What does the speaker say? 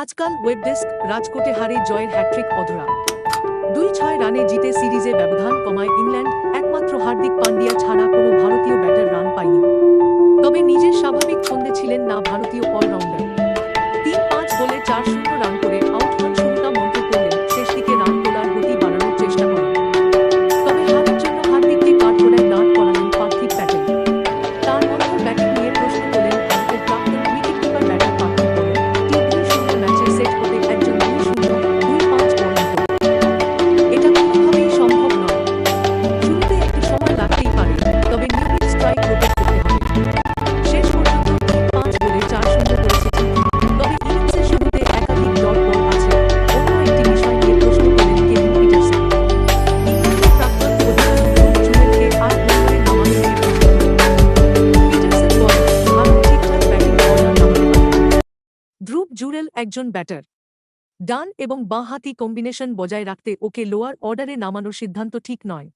আজকাল web desk রাজকোটে হারে জয়ের হ্যাট্রিক অধরা ২-৬ রানে জিতে সিরিজে ব্যবধান কমায় ইংল্যান্ড। একমাত্র হার্দিক পান্ডিয়া ছাড়া কোনো ভারতীয় ব্যাটার রান পায়নি। তবে নিজের স্বাভাবিক ছন্দে ছিলেন না ভারতীয় অলরাউন্ডার। ৩-৫ বলে ৪-০ রান করে আউট হন। শুরুটা মন্ত্র করলেন, শেষ দিকে রান তোলার গতি বাড়ানোর চেষ্টা করেন। তবে হারের জন্য হার্দিককে কাঠগড়ায় দাঁড় করালেন পার্থিব প্যাটেল। তার মন্থর ব্যাটিং নিয়ে প্রশ্ন তোলেন ভারতের প্রাক্তন উইকেটকিপার ব্যাটার পার্থিব বলেন, টি-২০ ম্যাচে সেট হতে একজন ২-০-২-৫ পর্যন্ত এটা কোনোভাবেই সম্ভব নয়। শুরুতে একটু সময় লাগতেই পারে, তবে নিয়মিত স্ট্রাইক রোটেট করতে হবে। শেষ পর্যন্ত ৩-৫ বলে ৪-০ করেছে টিম। তবে ইনিংসের শুরুতে একাধিক ডট বল আছে। অন্য একটি বিষয় নিয়ে প্রশ্ন তোলেন কেভিন পিটারসেন। ইংল্যান্ডের প্রাক্তন অধিনায়ক ড্রুপ জুরেলকে ৮ নম্বরে নামানো নিয়ে প্রশ্ন তোলেন। পিটারসেন বলেন, ভারত ঠিকঠাক ব্যাটিং অর্ডার নামাতে পারে। ড্রুপ জুরেল একজন ব্যাটার। ডান এবং বাঁ হাতি কম্বিনেশন বজায় রাখতে ওকে লোয়ার অর্ডারে নামানোর সিদ্ধান্ত ঠিক নয়।